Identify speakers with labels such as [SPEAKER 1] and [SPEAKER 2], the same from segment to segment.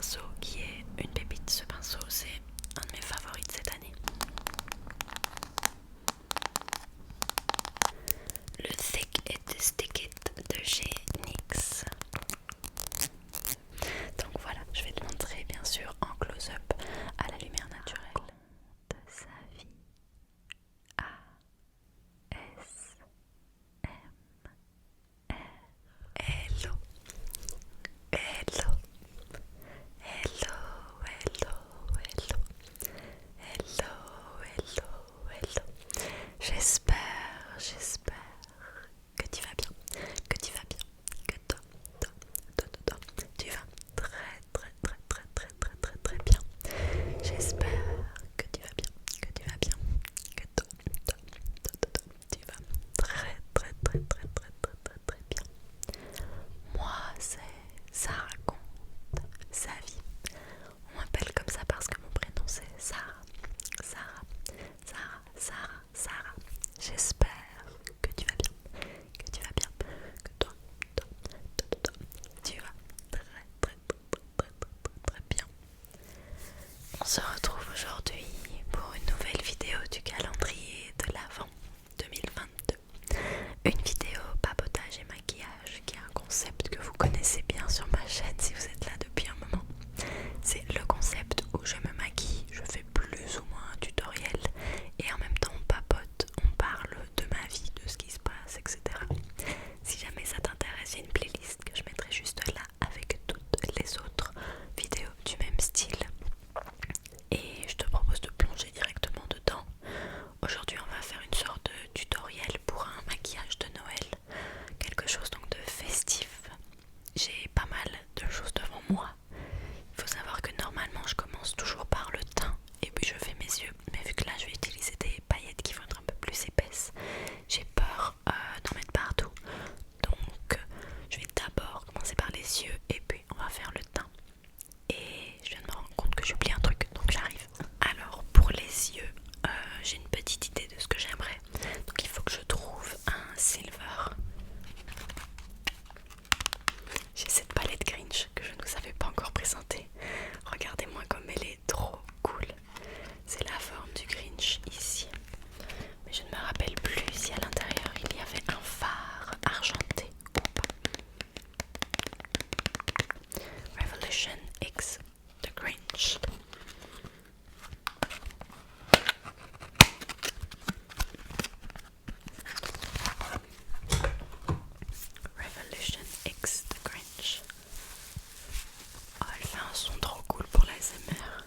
[SPEAKER 1] pinceau qui est une pépite. Ce pinceau, c'est un de mes favoris de cette année. Le Thick It Stick It de chez NYX. Donc voilà, je vais te montrer bien sûr en close-up à la lumière naturelle de sa vie. A S M R. Hello, hello, hello, hello, hello, hello, hello, hello. J'espère que tu vas bien, que tu vas bien, que toi, tu vas très bien. J'espère que tu vas bien, que tu vas bien, que toi, tu vas très bien. Moi, c'est ça raconte sa vie. On m'appelle comme ça parce que mon prénom c'est Sarah. Sarah. J'espère que tu vas bien, que toi, tu vas très bien. On se retrouve aujourd'hui pour une nouvelle vidéo du calendrier de l'Avent 2022. Une vidéo papotage et maquillage qui est un concept que vous connaissez bien sur ma chaîne si vous êtes là depuis un moment. C'est le concept où je me maquille, je fais plus ou moins un tutoriel et en même temps on papote, on parle de ma vie, de ce qui se passe, etc. Si jamais ça t'intéresse, il y a une playlist que je mettrai juste là avec toutes les autres vidéos du même style. Et je te propose de plonger directement dedans. Aujourd'hui on va faire une sorte de tutoriel pour un maquillage de Noël, quelque chose donc de festif. J'ai pas mal de choses devant moi. Il faut savoir que normalement je commence toujours par le teint et puis je fais mes yeux, mais vu que là je vais utiliser des paillettes qui vont être un peu plus épaisses, j'ai peur d'en mettre partout. Donc je vais d'abord commencer par les yeux et puis on va faire le teint. Et je viens de me rendre compte que j'oublie un truc, donc j'arrive. Alors pour les yeux, j'ai une petite idée de ce que j'aimerais. Donc il faut que je trouve un silver. J'ai cette palette Grinch que je ne vous avais pas encore présentée. Regardez-moi comme elle est trop cool. C'est la forme du Grinch ici. Mais je ne me rappelle plus si à l'intérieur il y avait un phare argenté ou pas. Revolution X The Grinch. Revolution X The Grinch. Oh, elle fait un son trop cool pour la l'ASMR.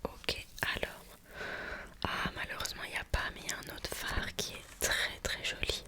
[SPEAKER 1] Ok, alors. Ah, malheureusement, il n'y a pas, mais il y a un autre phare qui est très très joli.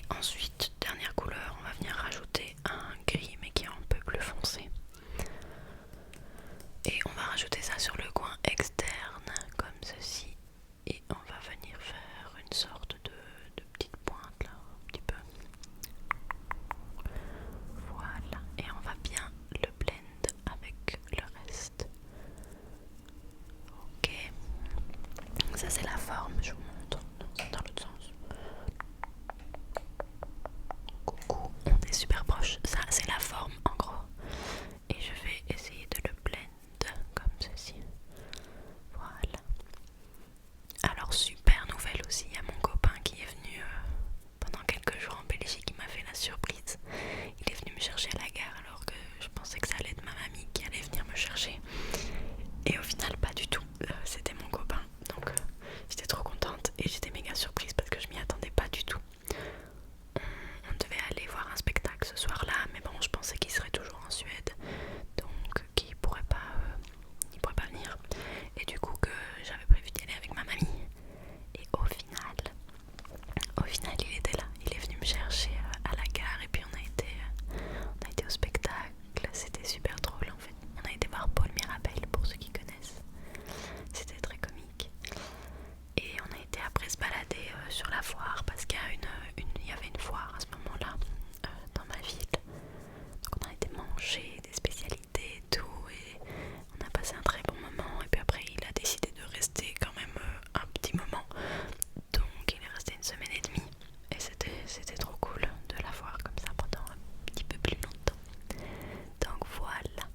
[SPEAKER 1] ensuite, dernière couleur, on va venir rajouter un gris mais qui est un peu plus foncé. Et on va rajouter ça sur le coin externe comme ceci. Et on va venir faire une sorte de petite pointe là, un petit peu. Voilà, et on va bien le blend avec le reste. Ok, ça c'est la forme, je vous montre. Non, c'est dans l'autre sens. Coucou, on est super proche. Ça c'est la forme en gros. Et je vais essayer de le blend comme ceci. Voilà. Alors super nouvelle aussi, il y a mon copain qui est venu pendant quelques jours en Belgique, il m'a fait la surprise. Il est venu me chercher à la gare alors que je pensais que ça allait être ma mamie qui allait venir me chercher. Et au final pas du tout, c'était mon copain. Donc j'étais trop contente et j'étais méga surprise parce que je m'y attendais pas du tout. On devait aller voir un spectacle ce soir-là, mais bon, je pensais qu'il serait toujours en Suède, donc qu'il pourrait pas, venir. Et du coup que j'avais prévu d'y aller avec ma mamie. Et au final, il était là. Il est venu me chercher à la gare et puis on a été au spectacle. C'était super drôle en fait. On a été voir Paul Mirabel pour ceux qui connaissent. C'était très comique. Et on a été après se balader sur la foire parce qu'il y avait une foire à ce moment-là dans ma ville. Donc on a été manger des spécialités et tout et on a passé un très bon moment. Et puis après il a décidé de rester quand même un petit moment. Donc il est resté une semaine et demie et c'était trop cool de la voir comme ça pendant un petit peu plus longtemps. Donc voilà,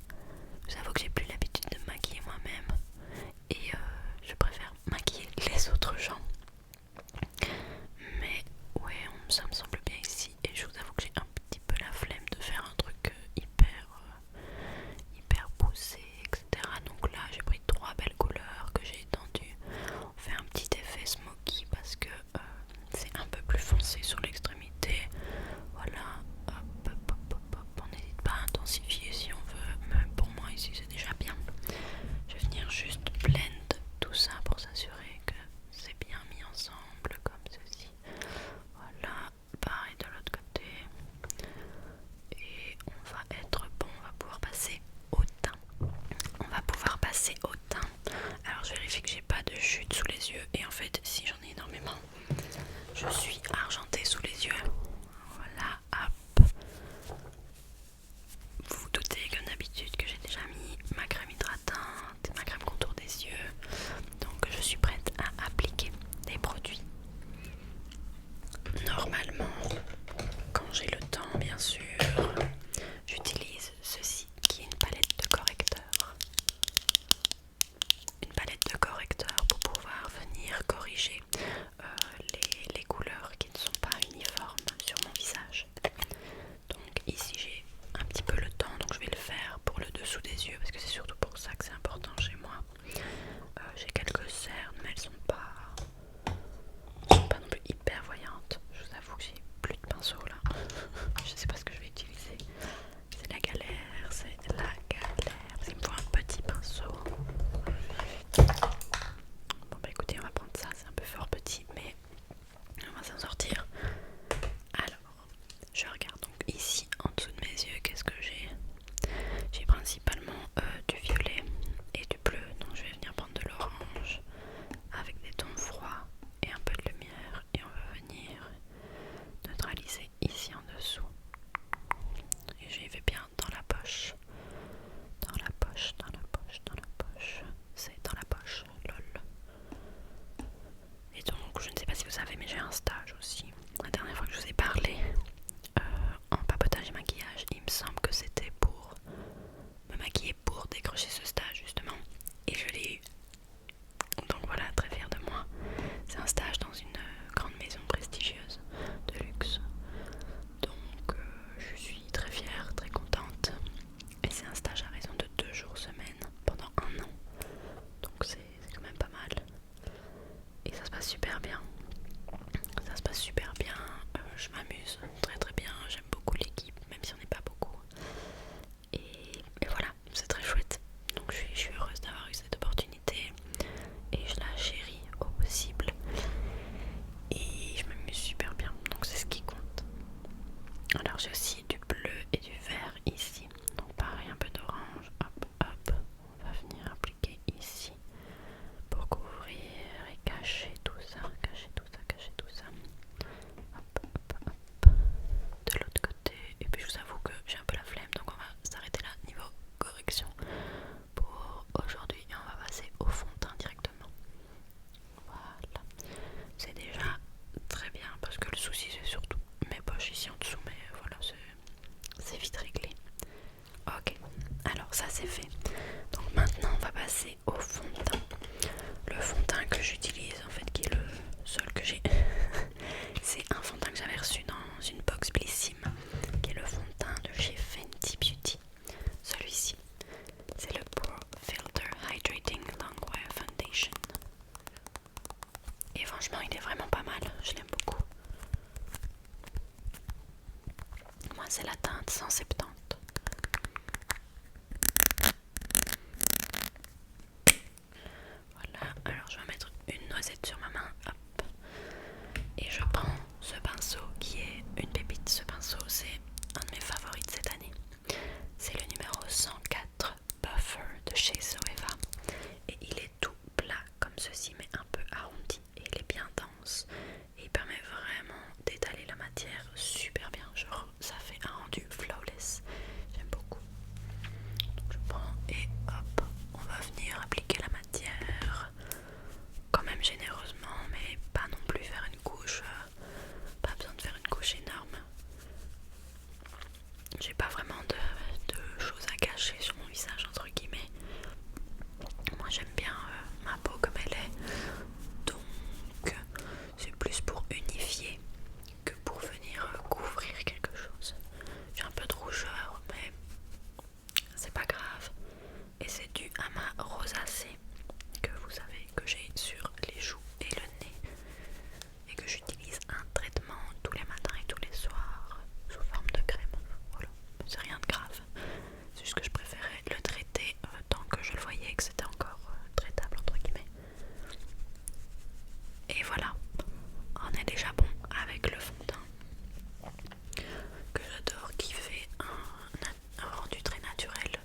[SPEAKER 1] j'avoue que j'ai plus l'habitude de me maquiller moi-même et je préfère maquiller les autres gens. Mais ouais, ça me semble bien ici et je vous avoue que j'ai un petit peu la flemme de faire un truc hyper poussé, etc. Donc là j'ai pris 3 belles couleurs que j'ai étendues. On fait un petit effet smoky parce que c'est un peu plus foncé sur l'extrémité. Voilà, on n'hésite pas à intensifier si on veut, mais pour moi ici c'est déjà bien. Je vais venir juste blend tout ça pour s'assurer que c'est bien mis ensemble comme ceci. Voilà, pareil de l'autre côté. Et on va être bon, on va pouvoir passer au teint. On va pouvoir passer au teint. Alors je vérifie que j'ai pas de chute sous les yeux. Et en fait, si j'en ai énormément, je suis argentée sous les yeux. Voilà, hop. Vous vous doutez comme d'habitude que j'ai déjà mis ma crème hydratante, ma crème contour des yeux. Donc je suis prête à appliquer des produits. Normalement, quand j'ai le temps bien sûr, j'utilise ceci qui est une palette de correcteur. Une palette de correcteur pour pouvoir venir corriger les couleurs qui ne sont pas uniformes sur mon visage. Donc ici j'ai un petit peu le temps, donc je vais le faire pour le dessous des yeux parce que c'est surtout pour ça que c'est important chez moi. J'ai quelques cernes mais elles sont pas non plus hyper voyantes. Je vous avoue que j'ai plus de pinceau là. Je sais pas ce que je vais utiliser. C'est la galère, parce qu'il me faut un petit pinceau. Bon bah écoutez, on va prendre ça, c'est un peu fort petit mais on va s'en sortir. Alors, je regarde donc ici en dessous de mes yeux, qu'est-ce que j'ai? J'ai principalement du violet et du bleu, donc je vais venir prendre de l'orange avec des tons froids et un peu de lumière et on va venir neutraliser ici en dessous. Et j'y vais bien dans la poche. C'est dans la poche, lol. Et donc, je ne sais pas si vous savez, mais j'ai un stage aussi. La dernière fois que je vous ai parlé en papotage et maquillage, il me semble que c'était pour me maquiller pour décrocher ce stage justement. Et je l'ai eu. Donc voilà, très fière de moi. C'est un stage dans une grande maison prestigieuse de luxe. Donc je suis très fière, très contente. Et c'est un stage à raison de 2 jours semaine pendant 1 an. Donc c'est quand même pas mal. Et ça se passe super bien. Je m'amuse très bien. J'aime beaucoup l'équipe, même si on n'est pas beaucoup. Et voilà, c'est très chouette. Donc je suis heureuse d'avoir eu cette opportunité. Et je la chéris au possible. Et je m'amuse super bien. Donc c'est ce qui compte. Et franchement il est vraiment pas mal, je l'aime beaucoup. Moi c'est la teinte 170. Voilà, alors je vais mettre une noisette sur ma main, hop. Et je prends ce pinceau qui est une pépite. Ce pinceau c'est un de mes favoris de cette année. C'est le numéro 104 Buffer de chez Zoeva. Et il est tout plat comme ceci mais un peu arrondi. Et il est bien dense. Et il permet vraiment d'étaler la matière super bien. Genre ça fait un rendu flawless. J'aime beaucoup. Donc je prends et hop, on va venir appliquer la matière quand même généreusement, mais pas non plus faire une couche, pas besoin de faire une couche énorme. J'ai pas vraiment de choses à cacher sur mon visage entre guillemets. Moi j'aime bien ma peau comme elle est, donc c'est plus pour unifier que pour venir couvrir quelque chose. J'ai un peu de rougeur mais c'est pas grave, et c'est dû à ma rosacée que vous savez que j'ai sur les joues et le nez, et que j'utilise un traitement tous les matins et tous les soirs sous forme de crème. Voilà, c'est rien de grave, c'est juste que je préférais le traiter tant que je le voyais que c'était encore traitable entre guillemets. Et voilà, on est déjà bon avec le fond de teint que j'adore, qui fait un rendu très naturel.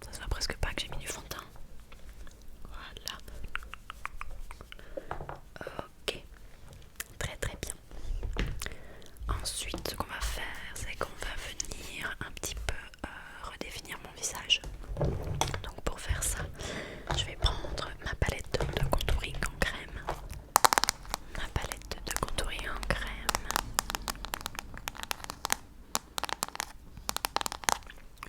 [SPEAKER 1] Ça se voit presque pas que j'ai mis du fond de teint. Voilà. Ok, très très bien. Ensuite ce qu'on va faire c'est qu'on va venir un petit peu redéfinir mon visage. Donc pour faire ça je vais prendre ma palette de contouring en crème. Ma palette de contouring en crème.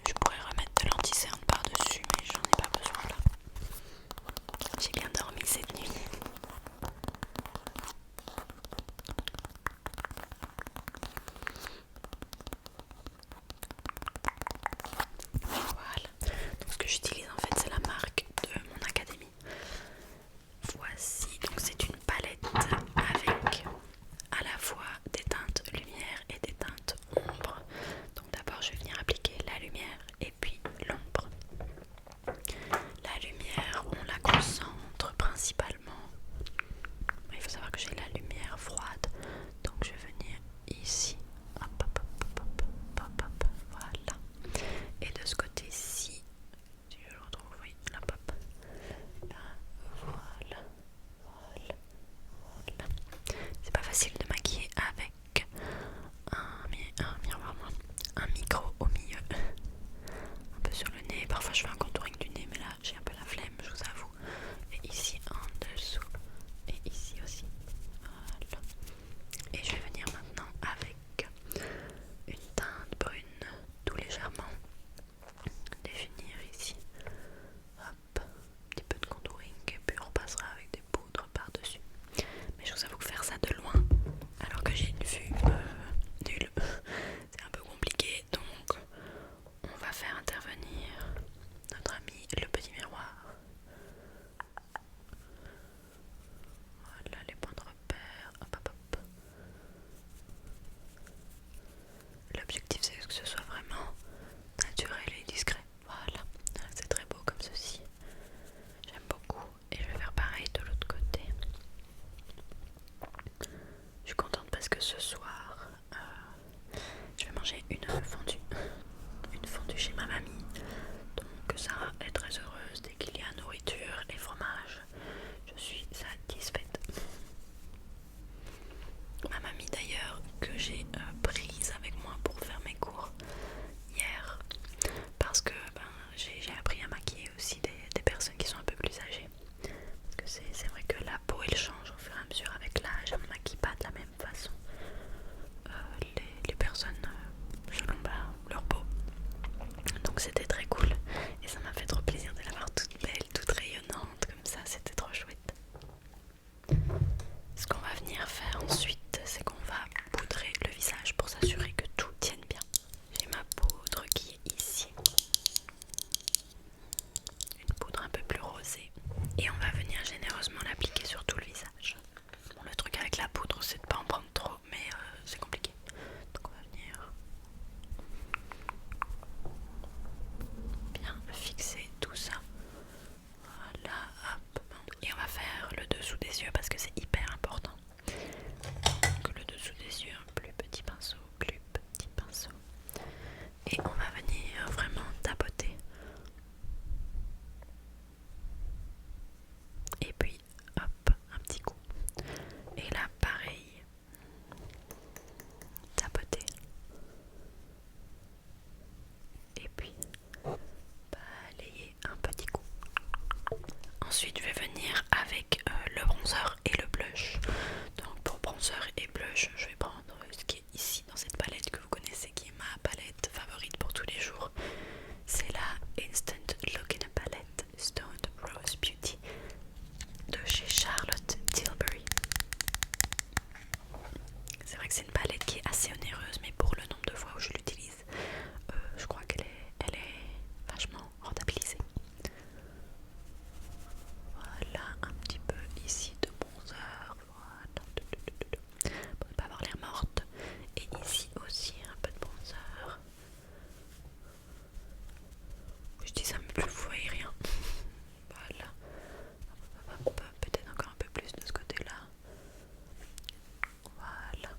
[SPEAKER 1] Je pourrais remettre de l'anti-cerne par dessus mais j'en ai pas besoin là. J'ai bien dormi cette nuit. Voilà, donc ce que j'utilise en fait c'est la marque de mon académie. Voici, donc c'est une palette avec à la fois des teintes lumière et des teintes ombre. Donc d'abord je vais venir appliquer la lumière et puis l'ombre. La lumière on la concentre principalement. Il faut savoir que j'ai la lumière froide, donc je vais venir ici. Hop, hop, hop, hop, hop, hop, voilà. Et de ce côté-ci, si je le retrouve, oui, là, hop. Là, voilà, voilà, voilà. C'est pas facile de maquiller avec un miroir, moi. Un micro au milieu, un peu sur le nez. Parfois je fais un contouring du nez, mais là j'ai un peu la flemme, je vous avoue. Et ici en dessous, et ici aussi. Voilà. Et je vais venir maintenant avec une teinte brune, tout légèrement définir ici. Hop, un petit peu de contouring et puis on repassera avec des poudres par-dessus. Mais je vous avoue que faire ça de loin, alors que j'ai une vue nulle, c'est un peu compliqué. Donc on va faire intervenir notre ami le petit miroir. Voilà les points de repère. Hop, hop, hop. L'objectif c'est que ce soit vraiment naturel et discret. Voilà, c'est très beau comme ceci. J'aime beaucoup. Et je vais faire pareil de l'autre côté. Je suis contente parce que ce soir je vais manger une fondue. Une fondue chez ma mamie. Donc Sarah est très heureuse dès qu'il y a nourriture et fromage. Je suis satisfaite. Ma mamie d'ailleurs que j'ai prise avec moi pour faire mes cours hier, parce que j'ai appris à maquiller aussi des personnes qui sont un peu plus âgées, parce que c'est vrai que la peau elle change au fur et à mesure avec l'âge, on ne maquille pas de la même façon. Et là pareil, tapoter. Et puis balayer un petit coup. Ensuite je vais venir avec le bronzer et le blush. Donc pour bronzer et blush je vais prendre ce qui est ici dans cette palette que vous connaissez, qui est ma palette favorite pour tous les jours. C'est la Instant Look in a Palette Stoned Rose Beauty de chez Charlotte Tilbury. C'est vrai que c'est une palette qui est assez onéreuse, mais pour le nombre de fois où je l'utilise, je crois elle est vachement rentabilisée. Voilà, un petit peu ici de bronzer, voilà, pour ne pas avoir l'air morte. Et ici aussi un peu de bronzer. Je dis ça mais plus vous voyez rien. Voilà. Peut-être encore un peu plus de ce côté-là. Voilà.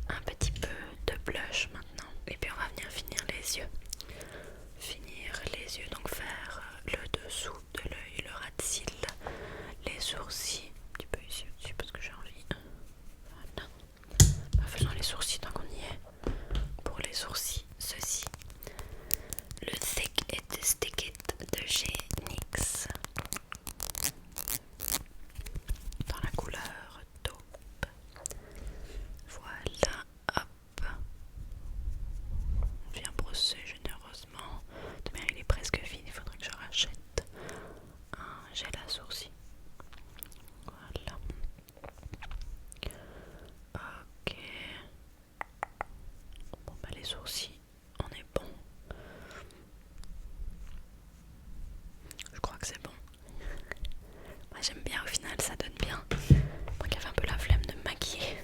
[SPEAKER 1] Un petit peu de blush maintenant. Et puis on va venir finir les yeux. Donc faire le dessous de l'œil, le ras de cils, les sourcils, un petit peu ici au-dessus parce que j'ai envie. Voilà. Faisons les sourcils tant qu'on y est. Pour les sourcils, ceci. Le Thick It Stick It de chez NYX. Dans la couleur taupe. Voilà, hop. On vient brosser généreusement. Mais il est presque fini, il faudrait que je rachète un gel à sourcils. Voilà. Ok. Bon bah les sourcils, on est bon. Je crois que c'est bon. Moi j'aime bien, au final ça donne bien. Moi qui avais un peu la flemme de me maquiller.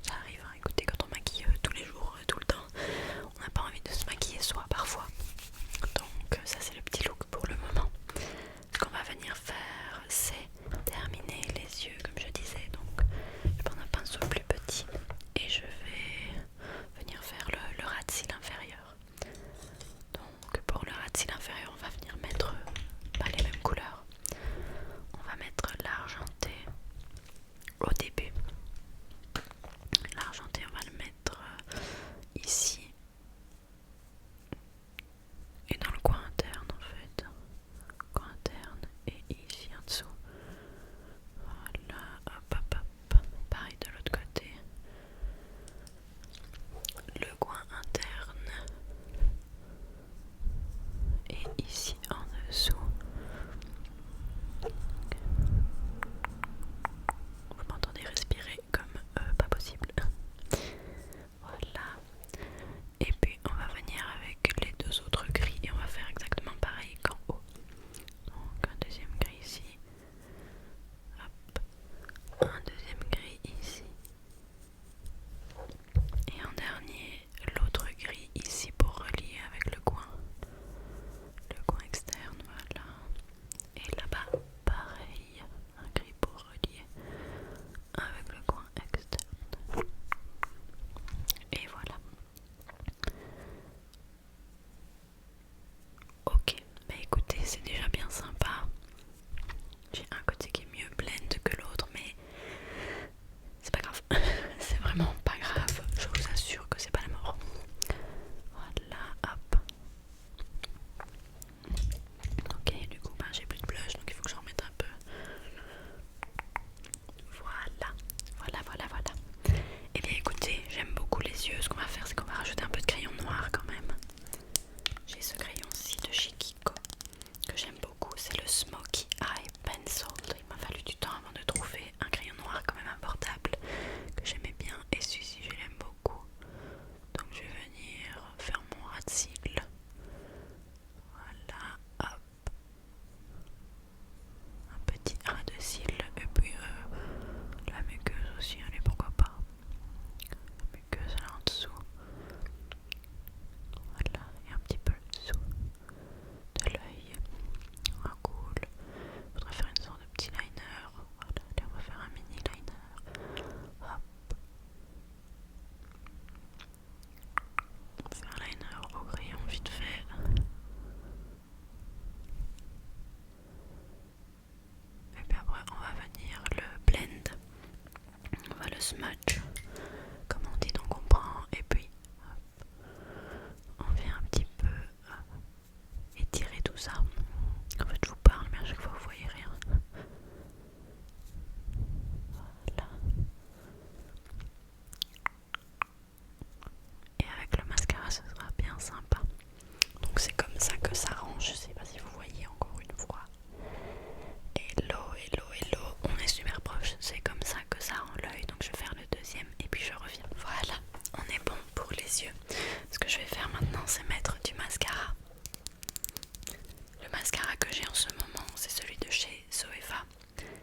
[SPEAKER 1] Ça arrive, hein. Écoutez, quand on maquille tous les jours, tout le temps, on n'a pas envie de se maquiller soi parfois. Donc ça c'est le petit look pour le moment. Ce qu'on va venir faire, c'est terminer les yeux comme je disais. Donc je vais prendre un pinceau plus petit et je vais venir faire le ras de cils inférieur. Donc pour le ras de cils inférieur, on va venir mettre pas les mêmes couleurs. On va mettre l'argent smudge, comme on dit. Donc on prend et puis hop, on vient un petit peu étirer tout ça. En fait je vous parle mais à chaque fois vous voyez rien. Voilà. Et avec le mascara ça sera bien sympa. Donc c'est comme ça que ça rend, je sais pas si vous voyez encore une fois. Hello, hello, hello, on est super proche, c'est comme ça que ça rend l'œil. Donc je vais faire le deuxième et puis je reviens. Voilà, on est bon pour les yeux. Ce que je vais faire maintenant c'est mettre du mascara. Le mascara que j'ai en ce moment c'est celui de chez Zoeva.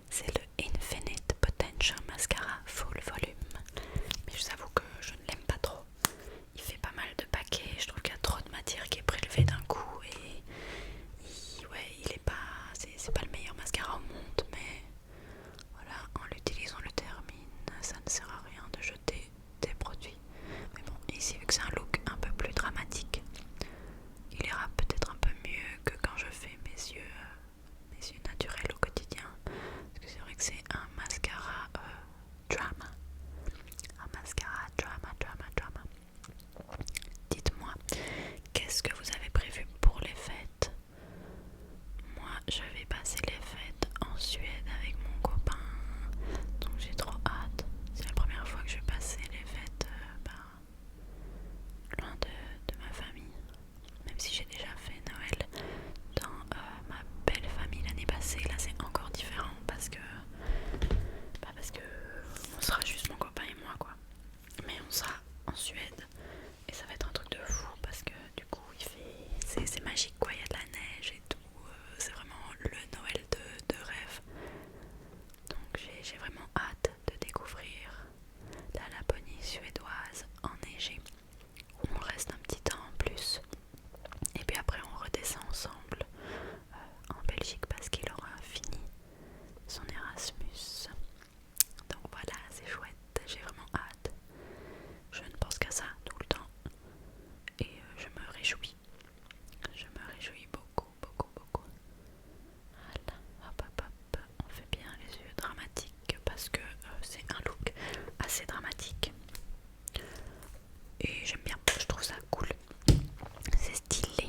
[SPEAKER 1] C'est le Infinite Potential Mascara Full Volume. Mais je vous avoue que je ne l'aime pas trop. Il fait pas mal de paquets, je trouve qu'il y a trop de matière qui est prélevée d'un coup et ouais, il est pas, c'est pas le meilleur mascara au monde, mais voilà, en l'utilisant on le termine, ça ne sert à rien de jeter des produits. Mais bon, ici vu que c'est un look un peu plus dramatique, il ira peut-être un peu mieux que quand je fais mes yeux naturels au quotidien, parce que c'est vrai que c'est un mascara drama. Un mascara drama. Dites-moi, qu'est-ce que vous avez prévu pour les fêtes? Moi, je vais passer les fêtes en Suède avec mon copain, donc j'ai trop hâte. C'est la première fois que je vais passer les fêtes loin de ma famille, même si j'ai déjà fait Noël dans ma belle famille l'année passée. Là c'est encore différent parce que on sera juste mon copain et moi quoi. Mais on sera en Suède et ça va être un truc de fou parce que du coup c'est magique quoi, il y a de la neige et tout, c'est vraiment le Noël de rêve. Donc j'ai vraiment hâte de découvrir la Laponie suédoise enneigée. On reste un petit temps en plus et puis après on redescend ensemble en Belgique parce qu'il aura fini son Erasmus. Donc voilà, c'est chouette, j'ai vraiment hâte. Je ne pense qu'à ça tout le temps et je me réjouis. Je me réjouis beaucoup. Voilà, hop, on fait bien les yeux dramatiques parce que c'est un look assez dramatique. Et j'aime bien, je trouve ça cool. C'est stylé.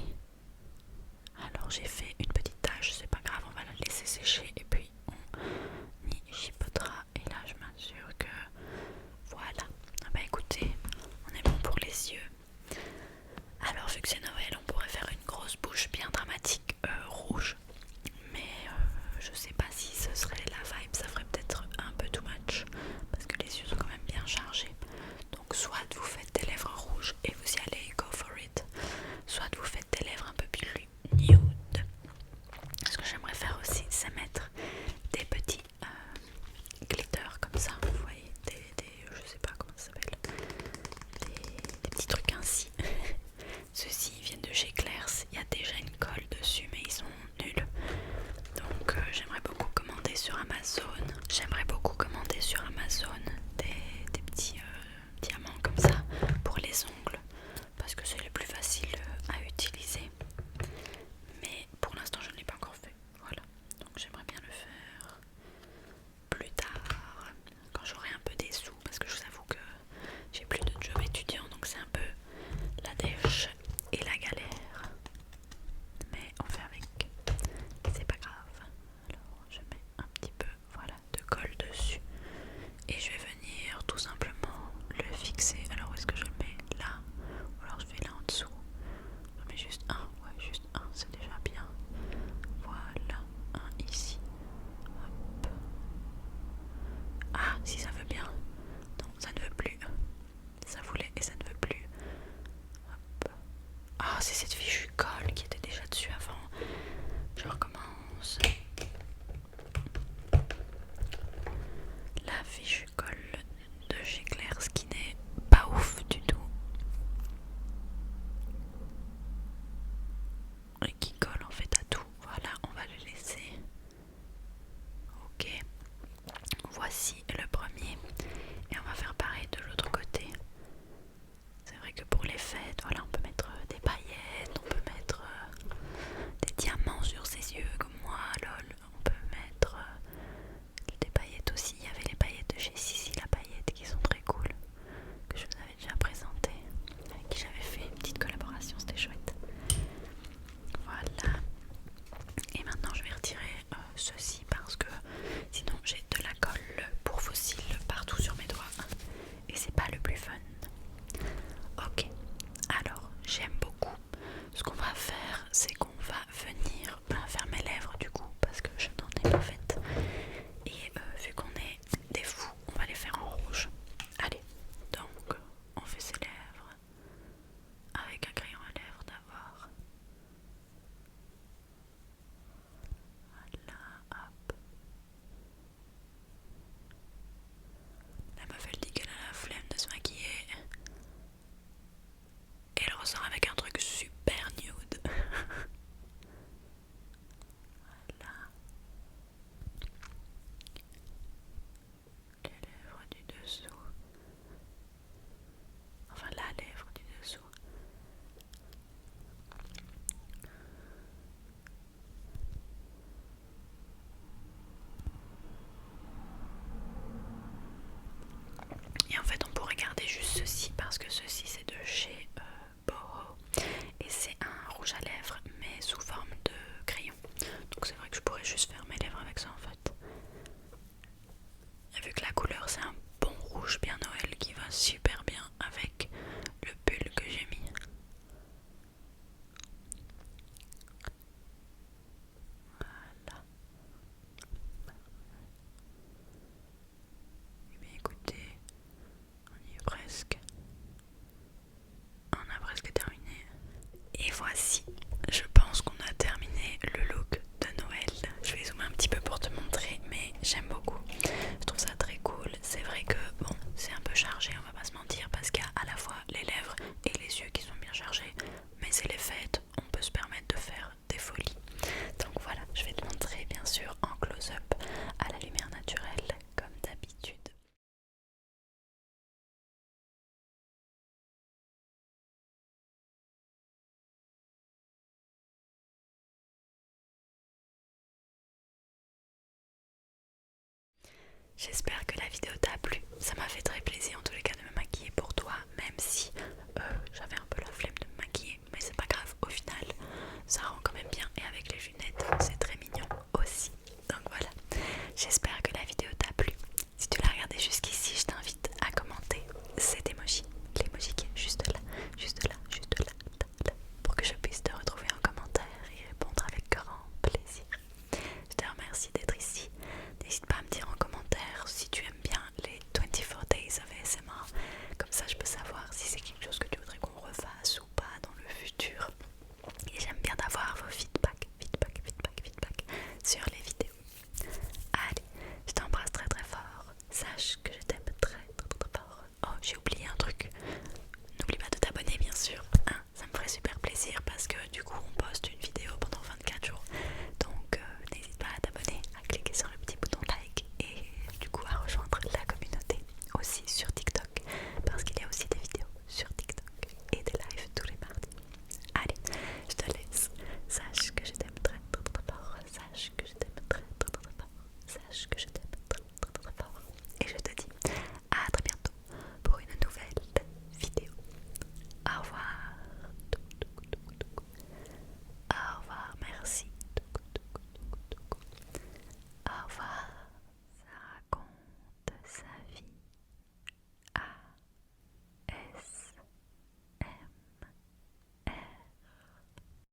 [SPEAKER 1] Alors j'ai fait une petite tache, c'est pas grave, on va la laisser sécher et puis on y chipotera. Et là je m'assure que voilà. Bah écoutez, on est bon pour les yeux. Alors vu que c'est Noël, on pourrait faire une grosse bouche bien dramatique rouge. Mais je sais pas si ce serait la vibe, ça ferait peut-être un peu too much parce que les yeux sont quand même bien chargés. Donc soit vous faites des lèvres rouges et vous y allez, go for it. Soit vous faites des lèvres un peu plus nude. Ce que j'aimerais faire aussi c'est mettre des petits glitters comme ça, vous voyez, je sais pas comment ça s'appelle, des petits trucs ainsi. Ceux-ci viennent de chez Claire's, il y a déjà une colle dessus mais ils sont nuls. Donc j'aimerais beaucoup commander sur Amazon. Des petits diamants comme ça pour les ongles parce que c'est le plus facile à utiliser. Mais pour l'instant je ne l'ai pas encore fait. Voilà. Donc j'aimerais bien le faire plus tard quand j'aurai un peu des sous parce que je vous avoue que j'ai plus de job étudiant donc c'est un peu la dèche et la galère. Mais on fait avec. C'est pas grave. Alors je mets un petit peu voilà de colle dessus et je vais venir tout simplement le fixer. Alors où est-ce que je le mets? Là ou alors je fais là en dessous? Je mets juste un, ouais juste un, c'est déjà bien. Voilà, un ici. Hop. Ah si ça veut bien. Non ça ne veut plus. Ça voulait et ça ne veut plus. Hop. Ah c'est cette fichue colle qui était déjà dessus avant. Je recommence. La fichue colle de chez Claire's qui n'est pas ouf du tout. Et qui colle en fait à tout. Voilà, on va le laisser. Ok. Voici le premier. Et on va faire pareil de l'autre côté. C'est vrai que pour les fêtes, voilà, on peut mettre des paillettes, on peut mettre des diamants sur ses yeux comme moi, lol. On peut mettre des paillettes aussi. Il y avait les paillettes de chez Sissi la paillette qui sont J'espère que la vidéo t'a plu. Ça m'a fait très plaisir en tous les cas de me maquiller pour toi, même si j'avais un peu la flemme de me maquiller, mais c'est pas grave, au final ça rend quand même bien, et avec les lunettes c'est très mignon aussi. Donc voilà, j'espère que la vidéo